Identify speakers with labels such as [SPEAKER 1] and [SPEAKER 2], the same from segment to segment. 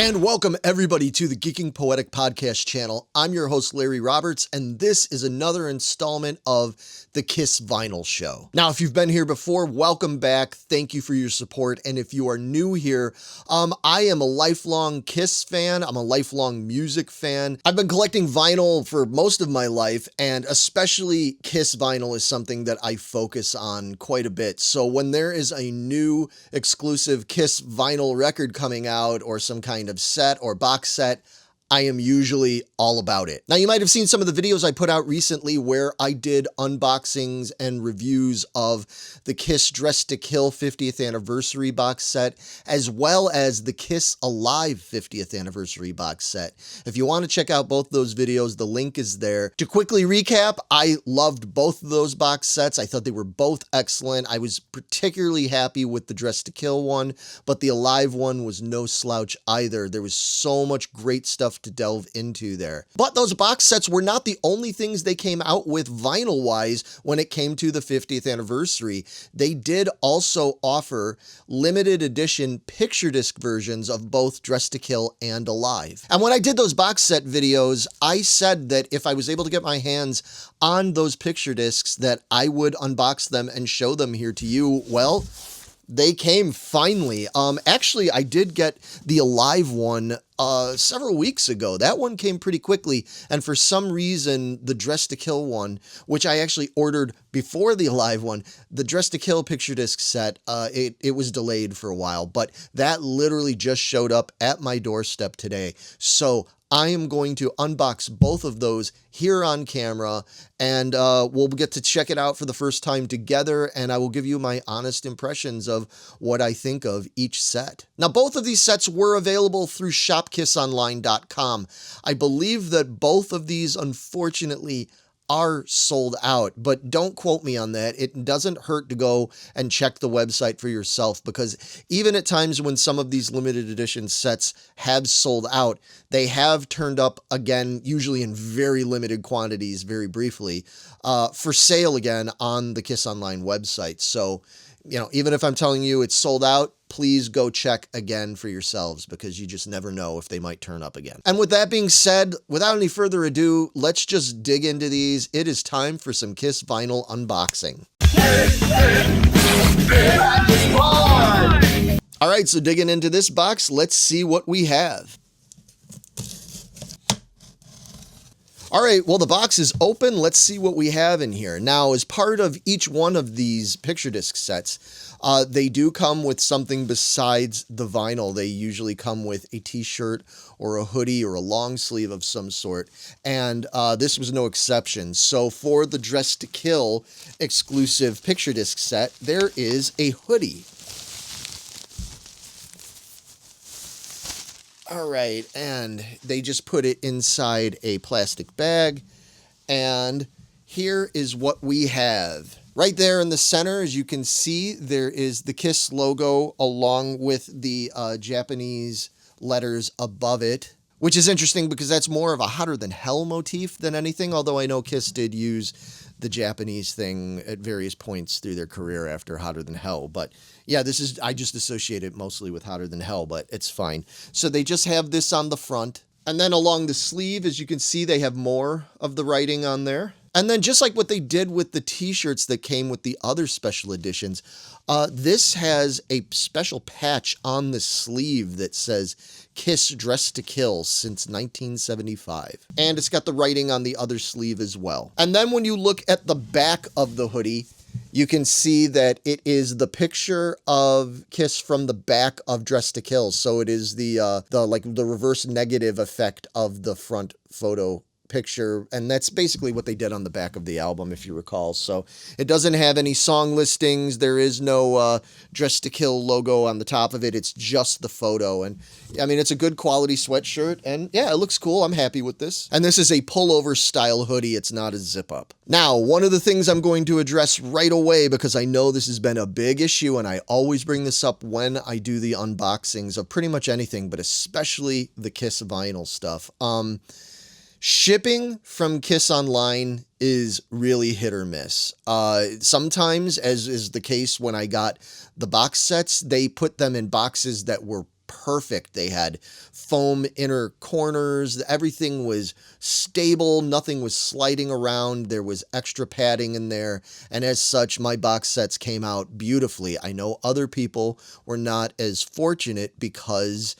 [SPEAKER 1] And welcome everybody to the Geeking Poetic podcast channel. I'm your host, Larry Roberts, and this is another installment of the Kiss Vinyl Show. Now, if you've been here before, welcome back. Thank you for your support. And if you are new here, I am a lifelong Kiss fan. I'm a lifelong music fan. I've been collecting vinyl for most of my life, and especially Kiss vinyl is something that I focus on quite a bit. So when there is a new exclusive Kiss vinyl record coming out or some kind of set or box set, I am usually all about it. Now, you might have seen some of the videos I put out recently where I did unboxings and reviews of the Kiss Dressed to Kill 50th anniversary box set, as well as the Kiss Alive 50th anniversary box set. If you want to check out both those videos, the link is there. To quickly recap, I loved both of those box sets. I thought they were both excellent. I was particularly happy with the Dressed to Kill one, but the Alive one was no slouch either. There was so much great stuff to delve into there. But those box sets were not the only things they came out with vinyl-wise when it came to the 50th anniversary. They did also offer limited edition picture disc versions of both Dressed to Kill and Alive. And when I did those box set videos, I said that if I was able to get my hands on those picture discs, that I would unbox them and show them here to you. Well, they came finally. Actually, I did get the Alive one several weeks ago. That one came pretty quickly, and for some reason, the Dressed to Kill one, which I actually ordered before the Alive one, the Dressed to Kill picture disc set, it was delayed for a while, but that literally just showed up at my doorstep today. So I am going to unbox both of those here on camera, and we'll get to check it out for the first time together, and I will give you my honest impressions of what I think of each set. Now, both of these sets were available through shopkissonline.com. I believe that both of these, unfortunately, are sold out, but don't quote me on that. It doesn't hurt to go and check the website for yourself, because even at times when some of these limited edition sets have sold out, they have turned up again, usually in very limited quantities, very briefly, for sale again on the Kiss Online website. So, you know, even if I'm telling you it's sold out, please go check again for yourselves, because you just never know if they might turn up again. And with that being said, without any further ado, let's just dig into these. It is time for some Kiss vinyl unboxing. All right, so digging into this box, let's see what we have. All right, well, the box is open. Let's see what we have in here. Now, as part of each one of these picture disc sets, they do come with something besides the vinyl. They usually come with a t-shirt or a hoodie or a long sleeve of some sort, and this was no exception. So for the Dressed to Kill exclusive picture disc set, there is a hoodie. All right, and they just put it inside a plastic bag, and here is what we have. Right there in the center, as you can see, there is the Kiss logo along with the Japanese letters above it, which is interesting because that's more of a Hotter Than Hell motif than anything, although I know Kiss did use the Japanese thing at various points through their career after Hotter Than Hell. But yeah, I just associate it mostly with Hotter Than Hell, but it's fine. So they just have this on the front. And then along the sleeve, as you can see, they have more of the writing on there. And then just like what they did with the t-shirts that came with the other special editions, this has a special patch on the sleeve that says Kiss Dressed to Kill since 1975. And it's got the writing on the other sleeve as well. And then when you look at the back of the hoodie, you can see that it is the picture of Kiss from the back of Dressed to Kill. So it is the reverse negative effect of the front photo picture, and that's basically what they did on the back of the album, if you recall. So it doesn't have any song listings. There is no Dressed to Kill logo on the top of it. It's just the photo, and I mean, it's a good quality sweatshirt, and yeah, it looks cool. I'm happy with this. And this is a pullover style hoodie. It's not a zip up. Now, one of the things I'm going to address right away, because I know this has been a big issue, and I always bring this up when I do the unboxings of pretty much anything, but especially the Kiss vinyl stuff. Shipping from Kiss Online is really hit or miss. Sometimes, as is the case when I got the box sets, they put them in boxes that were perfect. They had foam inner corners. Everything was stable. Nothing was sliding around. There was extra padding in there. And as such, my box sets came out beautifully. I know other people were not as fortunate because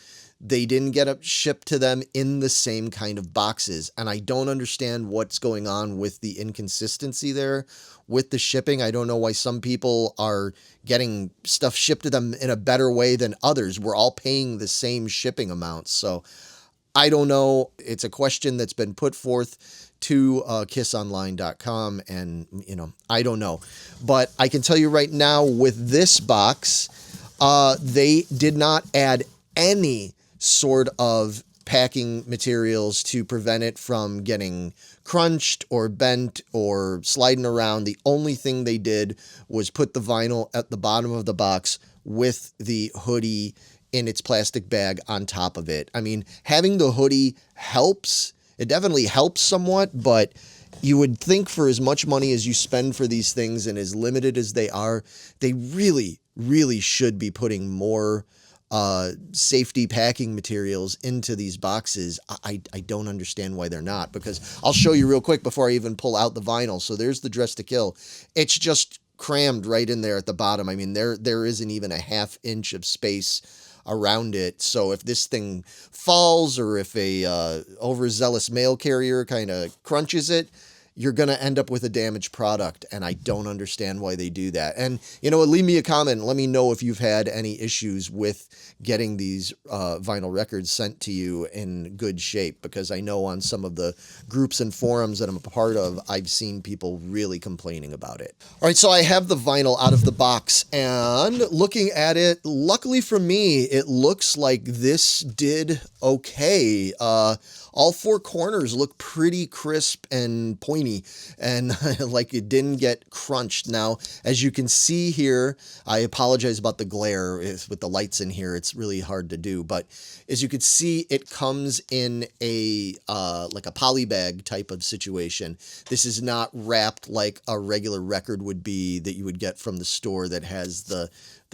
[SPEAKER 1] they didn't get up shipped to them in the same kind of boxes. And I don't understand what's going on with the inconsistency there with the shipping. I don't know why some people are getting stuff shipped to them in a better way than others. We're all paying the same shipping amounts. So I don't know. It's a question that's been put forth to kissonline.com, and, I don't know. But I can tell you right now with this box, they did not add any sort of packing materials to prevent it from getting crunched or bent or sliding around. The only thing they did was put the vinyl at the bottom of the box with the hoodie in its plastic bag on top of it. I mean, having the hoodie helps. It definitely helps somewhat, but you would think for as much money as you spend for these things and as limited as they are, they really, really should be putting more safety packing materials into these boxes. I don't understand why they're not, because I'll show you real quick before I even pull out the vinyl. So there's the Dress to Kill. It's just crammed right in there at the bottom. I mean, there isn't even a half inch of space around it. So if this thing falls, or if a overzealous mail carrier kind of crunches it, you're going to end up with a damaged product. And I don't understand why they do that. And, leave me a comment. Let me know if you've had any issues with getting these vinyl records sent to you in good shape, because I know on some of the groups and forums that I'm a part of, I've seen people really complaining about it. All right, so I have the vinyl out of the box, and looking at it, luckily for me, it looks like this did okay. All four corners look pretty crisp and pointy, and like it didn't get crunched. Now, as you can see here, I apologize about the glare with the lights in here. It's really hard to do, but as you can see, it comes in a like a poly bag type of situation. This is not wrapped like a regular record would be that you would get from the store that has the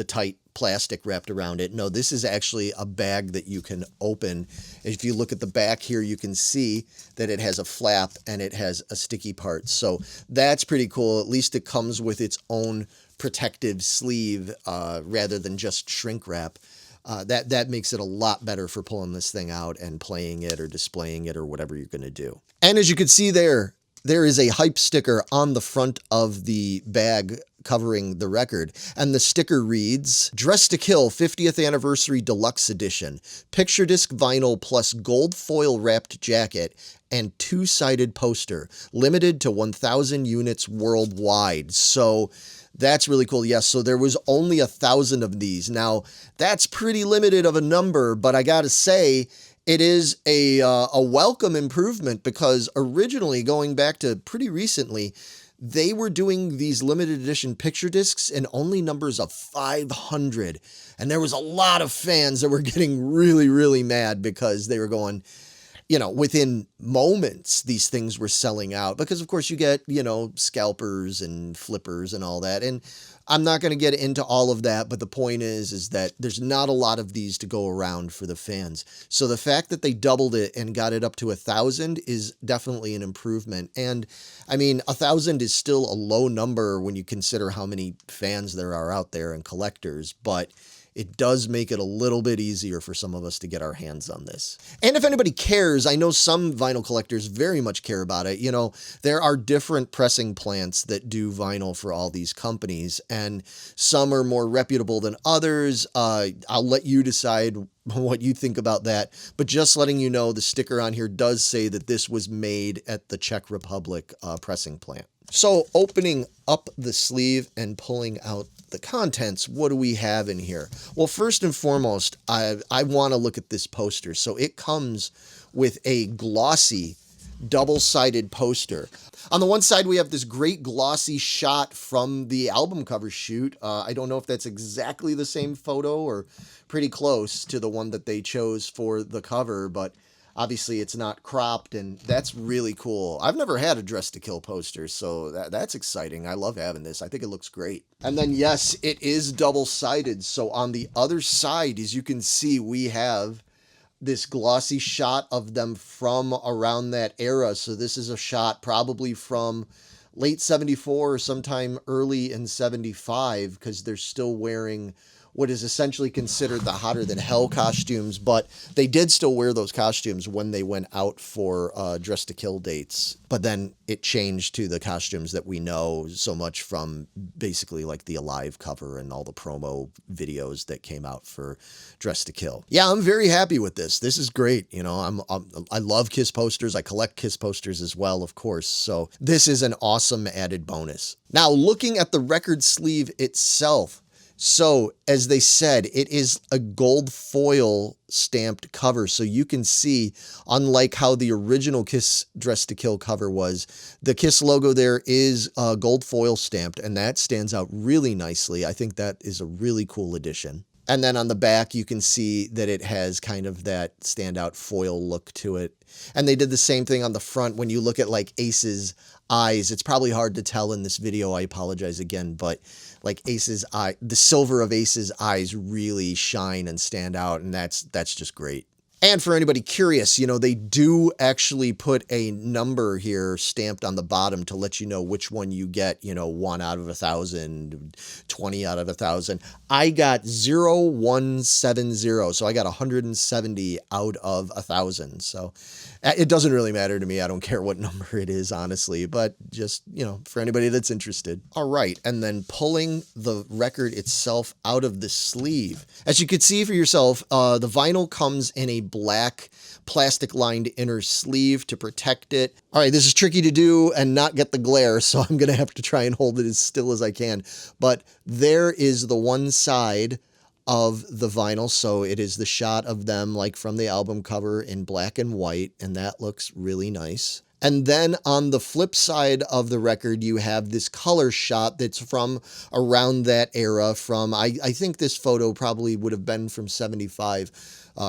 [SPEAKER 1] tight plastic wrapped around it. No, this is actually a bag that you can open. If you look at the back here, you can see that it has a flap and it has a sticky part. So that's pretty cool. At least it comes with its own protective sleeve rather than just shrink wrap. That makes it a lot better for pulling this thing out and playing it or displaying it or whatever you're going to do. And as you can see there is a hype sticker on the front of the bag covering the record, and the sticker reads, Dress to Kill 50th Anniversary Deluxe Edition, picture disc vinyl plus gold foil wrapped jacket and two-sided poster, limited to 1,000 units worldwide. So that's really cool. Yes, so there was only 1,000 of these. Now, that's pretty limited of a number, but I gotta say, it is a welcome improvement, because originally, going back to pretty recently, they were doing these limited edition picture discs in only numbers of 500. And there was a lot of fans that were getting really, really mad because they were going, within moments, these things were selling out, because of course you get, scalpers and flippers and all that. And I'm not going to get into all of that, but the point is that there's not a lot of these to go around for the fans. So the fact that they doubled it and got it up to 1,000 is definitely an improvement. And I mean, 1,000 is still a low number when you consider how many fans there are out there and collectors, but it does make it a little bit easier for some of us to get our hands on this. And if anybody cares, I know some vinyl collectors very much care about it. There are different pressing plants that do vinyl for all these companies, and some are more reputable than others. I'll let you decide what you think about that, but just letting you know, the sticker on here does say that this was made at the Czech Republic pressing plant. So opening up the sleeve and pulling out the contents, what do we have in here? Well, first and foremost, I want to look at this poster. So it comes with a glossy double-sided poster. On the one side, we have this great glossy shot from the album cover shoot. I don't know if that's exactly the same photo or pretty close to the one that they chose for the cover, but Obviously, it's not cropped, and that's really cool. I've never had a Dress to Kill poster, so that's exciting. I love having this. I think it looks great. And then, yes, it is double-sided. So on the other side, as you can see, we have this glossy shot of them from around that era. So this is a shot probably from late 74 or sometime early in 75, because they're still wearing what is essentially considered the Hotter Than Hell costumes, but they did still wear those costumes when they went out for Dress to Kill dates. But then it changed to the costumes that we know so much from basically like the Alive cover and all the promo videos that came out for Dress to Kill. Yeah, I'm very happy with this. This is great. You know, I love Kiss posters. I collect Kiss posters as well, of course. So this is an awesome added bonus. Now, looking at the record sleeve itself, so, as they said, it is a gold foil stamped cover. So you can see, unlike how the original Kiss Dress to Kill cover was, the Kiss logo there is gold foil stamped, and that stands out really nicely. I think that is a really cool addition. And then on the back, you can see that it has kind of that standout foil look to it. And they did the same thing on the front. When you look at like Ace's eyes, it's probably hard to tell in this video. I apologize again, but like Ace's eye, the silver of Ace's eyes really shine and stand out. And that's just great. And for anybody curious, you know, they do actually put a number here stamped on the bottom to let you know which one you get, you know, 1 out of 1,000, 20 out of 1,000. I got 0170. So I got 170 out of 1,000. So it doesn't really matter to me. I don't care what number it is, honestly, but just, you know, for anybody that's interested. All right. And then pulling the record itself out of the sleeve. As you can see for yourself, the vinyl comes in a black plastic lined inner sleeve to protect it. All right, this is tricky to do and not get the glare, so I'm going to have to try and hold it as still as I can. But there is the one side of the vinyl, so it is the shot of them like from the album cover in black and white, and that looks really nice. And then on the flip side of the record, you have this color shot that's from around that era from, I think this photo probably would have been from 75,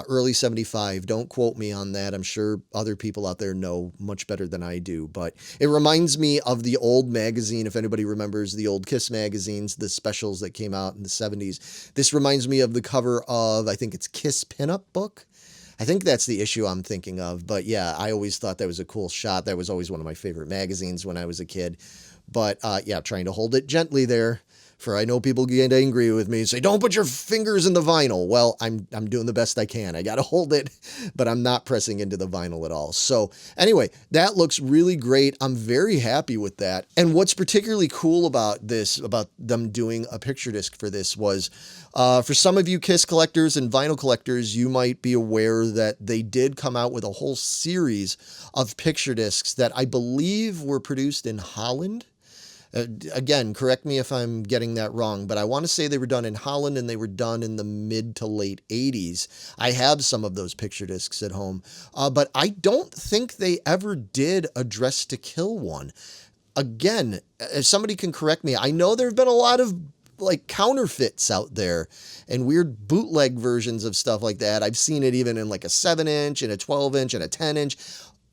[SPEAKER 1] early 75. Don't quote me on that. I'm sure other people out there know much better than I do, but it reminds me of the old magazine. If anybody remembers the old Kiss magazines, the specials that came out in the 70s, this reminds me of the cover of, I think it's Kiss Pinup Book. I think that's the issue I'm thinking of. But yeah, I always thought that was a cool shot. That was always one of my favorite magazines when I was a kid. But yeah, trying to hold it gently there. For I know people get angry with me and say, don't put your fingers in the vinyl. Well, I'm doing the best I can. I got to hold it, but I'm not pressing into the vinyl at all. So anyway, that looks really great. I'm very happy with that. And what's particularly cool about this, about them doing a picture disc for this was, for some of you Kiss collectors and vinyl collectors, you might be aware that they did come out with a whole series of picture discs that I believe were produced in Holland. Again, correct me if I'm getting that wrong, but I want to say they were done in Holland and they were done in the mid to late 80s. I have some of those picture discs at home, but I don't think they ever did a Dress to Kill one. Again, if somebody can correct me, I know there have been a lot of like counterfeits out there and weird bootleg versions of stuff like that. I've seen it even in like a 7-inch and a 12-inch and a 10-inch.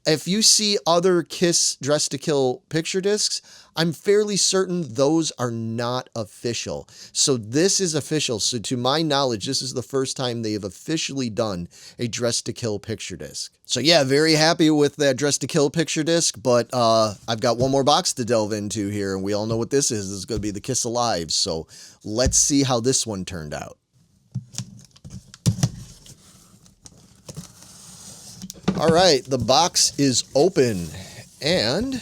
[SPEAKER 1] If you see other Kiss Dress to Kill picture discs, I'm fairly certain those are not official. So this is official. So to my knowledge, this is the first time they have officially done a Dress to Kill picture disc. So yeah, very happy with that Dress to Kill picture disc, but I've got one more box to delve into here, and we all know what this is. This is going to be the Kiss Alive. So let's see how this one turned out. All right, the box is open, and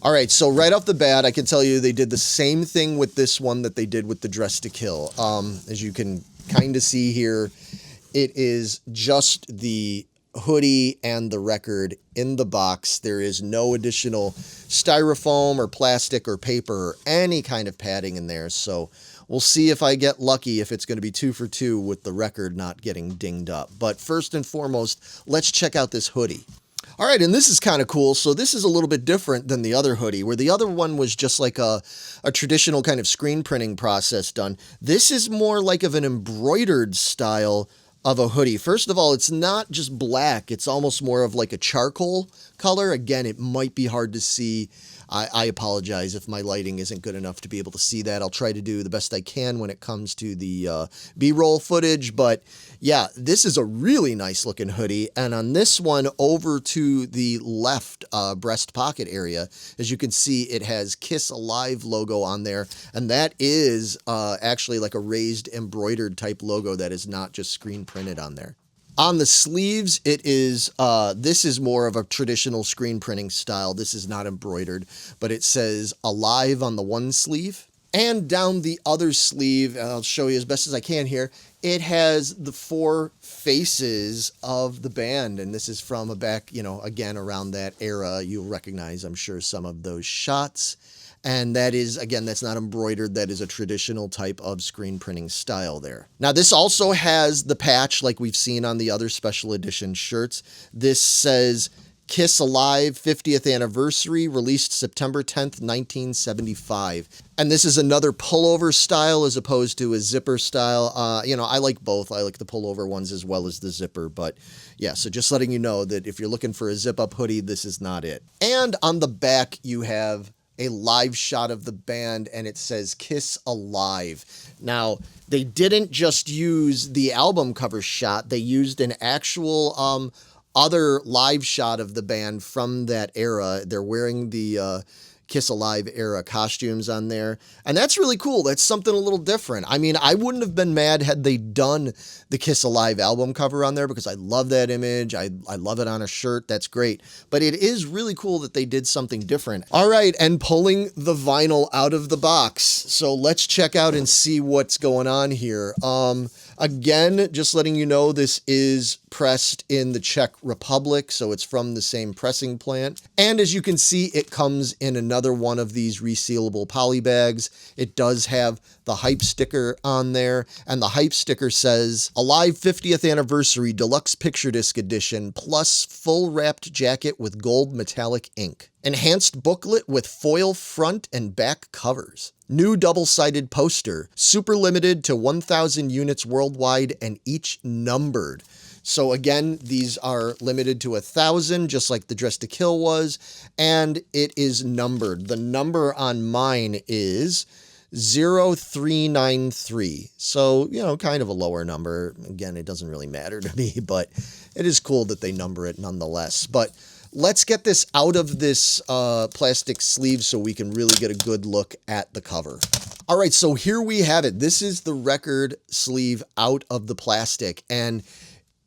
[SPEAKER 1] all right, so right off the bat, I can tell you they did the same thing with this one that they did with the Dress to Kill. As you can kind of see here, it is just the hoodie and the record in the box. There is no additional styrofoam or plastic or paper or any kind of padding in there, so we'll see if I get lucky if it's going to be 2 for 2 with the record not getting dinged up. But first and foremost, let's check out this hoodie. All right, and this is kind of cool. So this is a little bit different than the other hoodie, where the other one was just like a traditional kind of screen printing process done. This is more like of an embroidered style of a hoodie. First of all, it's not just black. It's almost more of like a charcoal color. Again, it might be hard to see. I apologize if my lighting isn't good enough to be able to see that. I'll try to do the best I can when it comes to the B-roll footage. But yeah, this is a really nice looking hoodie. And on this one, over to the left breast pocket area, as you can see, it has Kiss Alive logo on there. And that is actually like a raised embroidered type logo that is not just screen printed on there. On the sleeves, it is, this is more of a traditional screen printing style. This is not embroidered, but it says Alive on the one sleeve. And down the other sleeve, and I'll show you as best as I can here, it has the 4 faces of the band. And this is from a back, again, around that era. You'll recognize, I'm sure, some of those shots. And that is, again, that's not embroidered. That is a traditional type of screen printing style there. Now, this also has the patch like we've seen on the other special edition shirts. This says Kiss Alive 50th Anniversary, released September 10th, 1975. And this is another pullover style as opposed to a zipper style. I like both. I like the pullover ones as well as the zipper. But yeah, so just letting you know that if you're looking for a zip-up hoodie, this is not it. And on the back, you have a live shot of the band, and it says Kiss Alive. Now, they didn't just use the album cover shot. They used an actual other live shot of the band from that era. They're wearing the Kiss Alive era costumes on there. And that's really cool. That's something a little different. I mean, I wouldn't have been mad had they done the Kiss Alive album cover on there because I love that image. I love it on a shirt. That's great. But it is really cool that they did something different. All right, and pulling the vinyl out of the box. So let's check out and see what's going on here. Again, just letting you know, this is pressed in the Czech Republic, so it's from the same pressing plant. And as you can see, it comes in another one of these resealable poly bags. It does have the hype sticker on there, and the hype sticker says, Alive 50th Anniversary Deluxe Picture Disc Edition, plus full wrapped jacket with gold metallic ink. Enhanced booklet with foil front and back covers. New double-sided poster, super limited to 1,000 units worldwide and each numbered. So again, these are limited to 1,000, just like the Dress to Kill was, and it is numbered. The number on mine is 0393. So, kind of a lower number. Again, it doesn't really matter to me, but it is cool that they number it nonetheless. But let's get this out of this plastic sleeve so we can really get a good look at the cover. All right, so here we have it. This is the record sleeve out of the plastic, and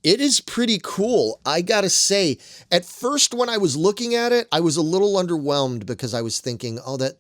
[SPEAKER 1] it is pretty cool. I gotta say, at first when I was looking at it, I was a little underwhelmed because I was thinking, oh, that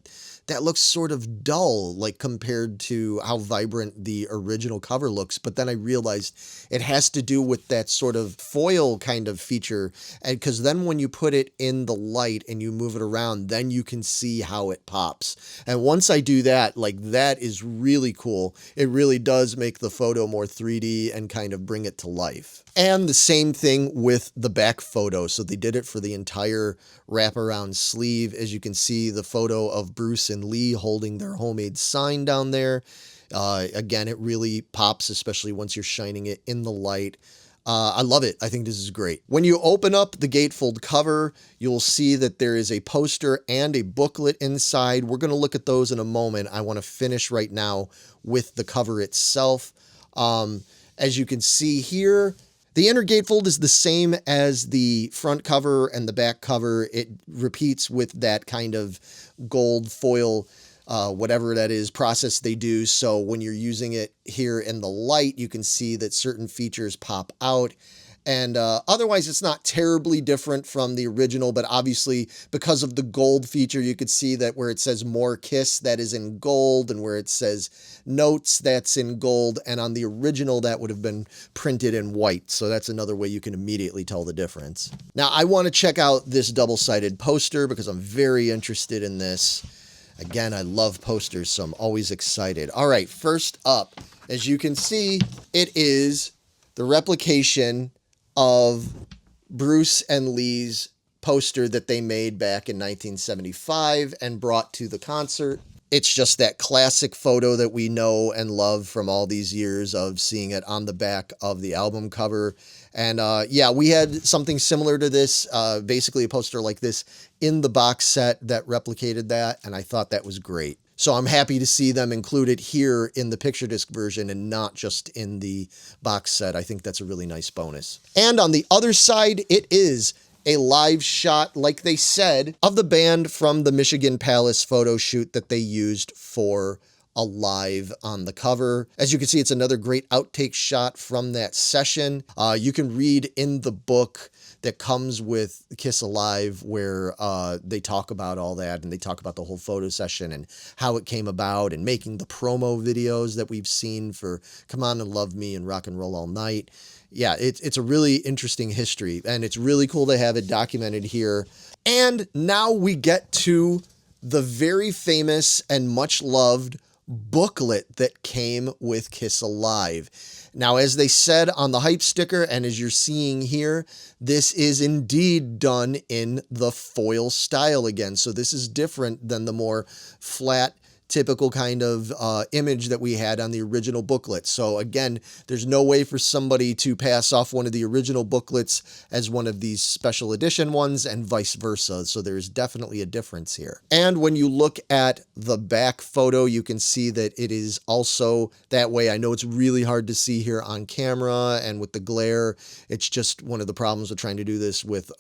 [SPEAKER 1] looks sort of dull, like compared to how vibrant the original cover looks. But then I realized it has to do with that sort of foil kind of feature. And because then when you put it in the light and you move it around, then you can see how it pops. And once I do that, like, that is really cool. It really does make the photo more 3D and kind of bring it to life. And the same thing with the back photo. So they did it for the entire wraparound sleeve. As you can see, the photo of Bruce and Lee holding their homemade sign down there. Again, it really pops, especially once you're shining it in the light. I love it. I think this is great. When you open up the gatefold cover, you'll see that there is a poster and a booklet inside. We're going to look at those in a moment. I want to finish right now with the cover itself. As you can see here, the inner gatefold is the same as the front cover and the back cover. It repeats with that kind of gold foil, whatever that is, process they do. So when you're using it here in the light, you can see that certain features pop out. And otherwise, it's not terribly different from the original, but obviously because of the gold feature, you could see that where it says More Kiss, that is in gold, and where it says Notes, that's in gold, and on the original, that would have been printed in white. So that's another way you can immediately tell the difference. Now, I want to check out this double-sided poster because I'm very interested in this. Again, I love posters, so I'm always excited. All right, first up, as you can see, it is the replication of Bruce and Lee's poster that they made back in 1975 and brought to the concert. It's just that classic photo that we know and love from all these years of seeing it on the back of the album cover. And yeah, we had something similar to this, basically a poster like this in the box set that replicated that, and I thought that was great. So I'm happy to see them include it here in the picture disc version and not just in the box set. I think that's a really nice bonus. And on the other side, it is a live shot, like they said, of the band from the Michigan Palace photo shoot that they used for Alive on the cover. As you can see, it's another great outtake shot from that session. You can read in the book that comes with Kiss Alive where they talk about all that, and they talk about the whole photo session and how it came about and making the promo videos that we've seen for Come On and Love Me and Rock and Roll All Night. Yeah, it's a really interesting history, and it's really cool to have it documented here. And now we get to the very famous and much loved booklet that came with Kiss Alive. Now, as they said on the hype sticker, and as you're seeing here, this is indeed done in the foil style again. So this is different than the more flat, typical kind of image that we had on the original booklet. So again, there's no way for somebody to pass off one of the original booklets as one of these special edition ones and vice versa. So there's definitely a difference here. And when you look at the back photo, you can see that it is also that way. I know it's really hard to see here on camera and with the glare. It's just one of the problems with trying to do this with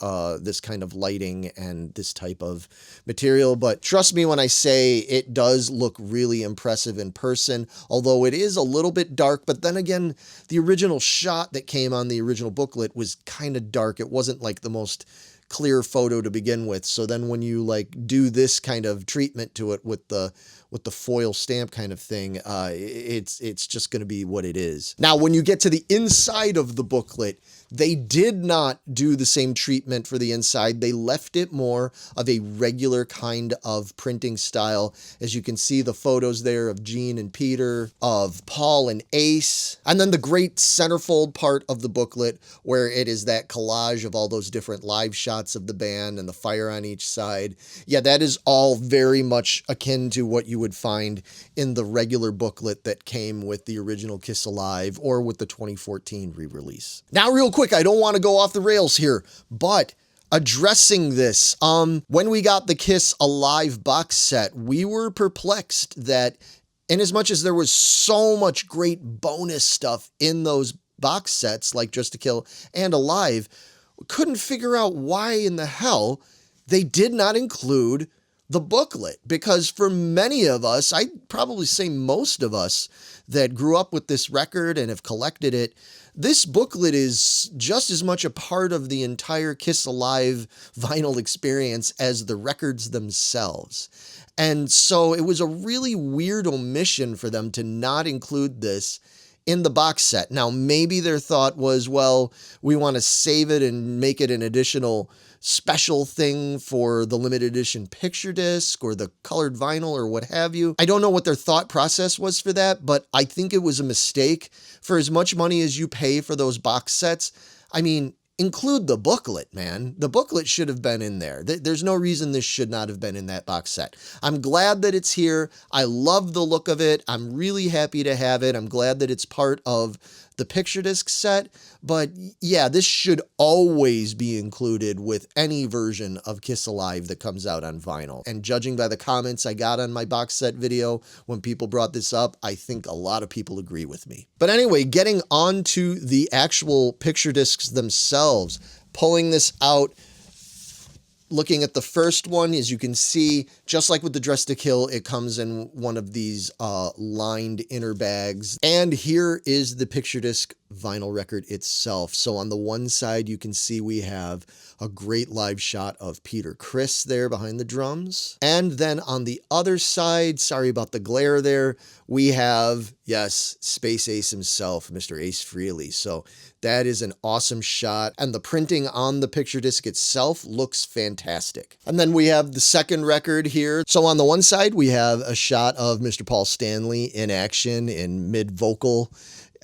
[SPEAKER 1] this kind of lighting and this type of material. But trust me when I say it does look really impressive in person, although it is a little bit dark. But then again, the original shot that came on the original booklet was kind of dark. It wasn't like the most clear photo to begin with. So then when you like do this kind of treatment to it with the foil stamp kind of thing, it's just going to be what it is. Now, when you get to the inside of the booklet, they did not do the same treatment for the inside. They left it more of a regular kind of printing style. As you can see the photos there of Gene and Peter, of Paul and Ace, and then the great centerfold part of the booklet where it is that collage of all those different live shots of the band and the fire on each side. Yeah, that is all very much akin to what you would find in the regular booklet that came with the original Kiss Alive or with the 2014 re-release. Now, real quick, I don't want to go off the rails here, but addressing this, when we got the Kiss Alive box set, we were perplexed that in as much as there was so much great bonus stuff in those box sets, like Just to Kill and Alive, we couldn't figure out why in the hell they did not include the booklet. Because for many of us, I'd probably say most of us that grew up with this record and have collected it, this booklet is just as much a part of the entire Kiss Alive vinyl experience as the records themselves. And so it was a really weird omission for them to not include this in the box set. Now, maybe their thought was, well, we want to save it and make it an additional special thing for the limited edition picture disc or the colored vinyl or what have you. I don't know what their thought process was for that, but I think it was a mistake. For as much money as you pay for those box sets, I mean, include the booklet, man. The booklet should have been in there. There's no reason this should not have been in that box set. I'm glad that it's here. I love the look of it. I'm really happy to have it. I'm glad that it's part of the picture disc set. But yeah, this should always be included with any version of Kiss Alive that comes out on vinyl. And judging by the comments I got on my box set video when people brought this up, I think a lot of people agree with me. But anyway, getting on to the actual picture discs themselves, pulling this out, looking at the first one, as you can see, just like with the Dress to Kill, it comes in one of these lined inner bags. And here is the picture disc vinyl record itself. So on the one side, you can see we have a great live shot of Peter Criss there behind the drums. And then on the other side, sorry about the glare there, we have, yes, Space Ace himself, Mr. Ace Frehley. So that is an awesome shot. And the printing on the picture disc itself looks fantastic. And then we have the second record here. So on the one side, we have a shot of Mr. Paul Stanley in action in mid-vocal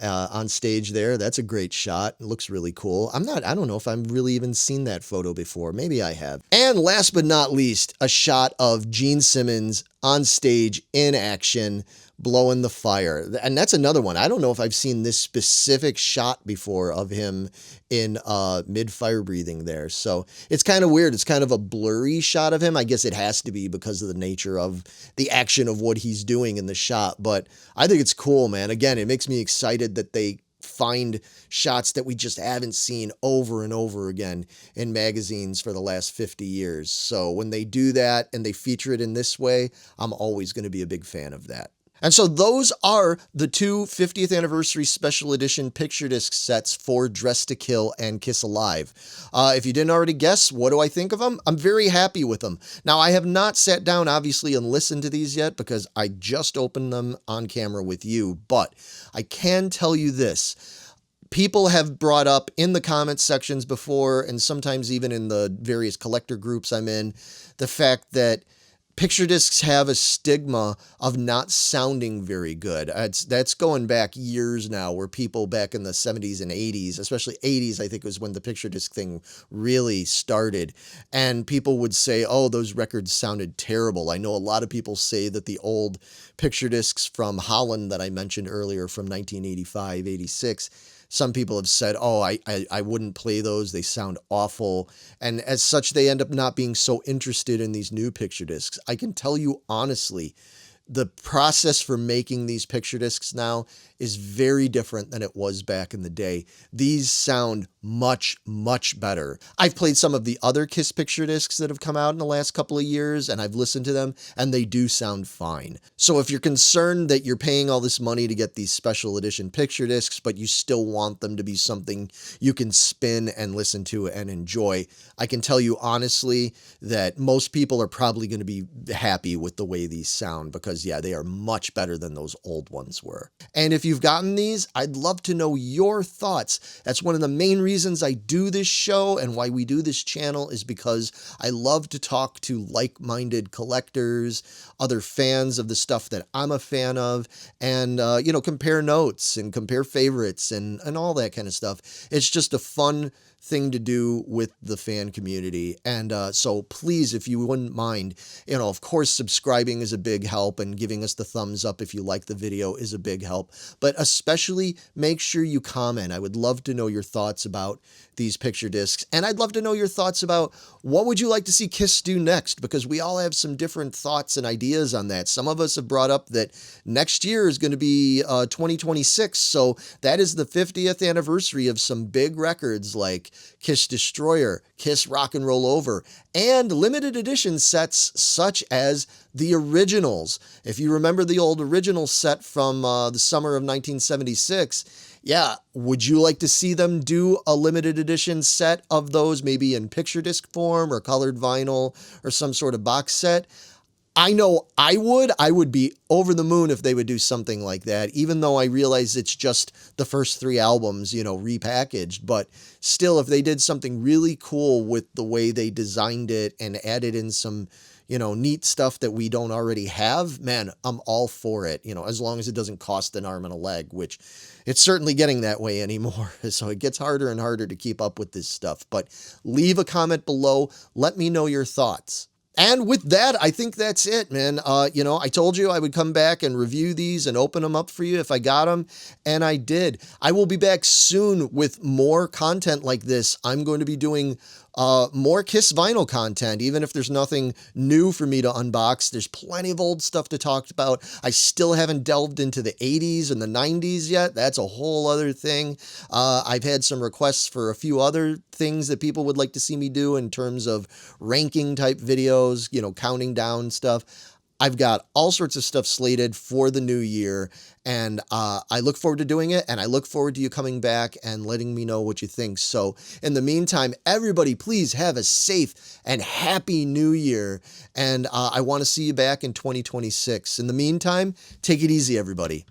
[SPEAKER 1] on stage there. That's a great shot. It looks really cool. I don't know if I've really even seen that photo before. Maybe I have. And last but not least, a shot of Gene Simmons on stage in action, blowing the fire. And that's another one. I don't know if I've seen this specific shot before of him in mid-fire breathing there. So it's kind of weird. It's kind of a blurry shot of him. I guess it has to be because of the nature of the action of what he's doing in the shot. But I think it's cool, man. Again, it makes me excited that they find shots that we just haven't seen over and over again in magazines for the last 50 years. So when they do that and they feature it in this way, I'm always going to be a big fan of that. And so those are the two 50th anniversary special edition picture disc sets for Dress to Kill and Kiss Alive. If you didn't already guess, what do I think of them? I'm very happy with them. Now, I have not sat down, obviously, and listened to these yet because I just opened them on camera with you, but I can tell you this. People have brought up in the comments sections before, and sometimes even in the various collector groups I'm in, the fact that picture discs have a stigma of not sounding very good. That's going back years now, where people back in the 70s and 80s, especially 80s, I think was when the picture disc thing really started. And people would say, oh, those records sounded terrible. I know a lot of people say that the old picture discs from Holland that I mentioned earlier from 1985, 86, some people have said, oh, I wouldn't play those. They sound awful. And as such, they end up not being so interested in these new picture discs. I can tell you honestly, the process for making these picture discs now is very different than it was back in the day. These sound much, much better. I've played some of the other Kiss picture discs that have come out in the last couple of years, and I've listened to them, and they do sound fine. So if you're concerned that you're paying all this money to get these special edition picture discs, but you still want them to be something you can spin and listen to and enjoy, I can tell you honestly that most people are probably going to be happy with the way these sound, because yeah, they are much better than those old ones were. And if you've gotten these, I'd love to know your thoughts. That's one of the main reasons I do this show and why we do this channel, is because I love to talk to like-minded collectors, other fans of the stuff that I'm a fan of, and, compare notes and compare favorites and all that kind of stuff. It's just a fun thing to do with the fan community. And so please, if you wouldn't mind, of course, subscribing is a big help, and giving us the thumbs up if you like the video is a big help, but especially make sure you comment. I would love to know your thoughts about these picture discs, and I'd love to know your thoughts about what would you like to see Kiss do next, because we all have some different thoughts and ideas on that. Some of us have brought up that next year is going to be 2026, so that is the 50th anniversary of some big records like Kiss Destroyer, Kiss Rock and Roll Over, and limited edition sets such as the originals. If you remember the old original set from the summer of 1976, yeah, would you like to see them do a limited edition set of those, maybe in picture disc form or colored vinyl or some sort of box set? I know I would be over the moon if they would do something like that, even though I realize it's just the first 3 albums, repackaged. But still, if they did something really cool with the way they designed it and added in some, neat stuff that we don't already have, man, I'm all for it, as long as it doesn't cost an arm and a leg, which it's certainly getting that way anymore. So it gets harder and harder to keep up with this stuff. But leave a comment below. Let me know your thoughts. And with that, I think that's it, man. I told you I would come back and review these and open them up for you if I got them, and I did. I will be back soon with more content like this. I'm going to be doing more Kiss vinyl content, even if there's nothing new for me to unbox. There's plenty of old stuff to talk about. I still haven't delved into the 80s and the 90s yet. That's a whole other thing. I've had some requests for a few other things that people would like to see me do in terms of ranking type videos, counting down stuff. I've got all sorts of stuff slated for the new year, and I look forward to doing it, and I look forward to you coming back and letting me know what you think. So in the meantime, everybody, please have a safe and happy new year, and I want to see you back in 2026. In the meantime, take it easy, everybody.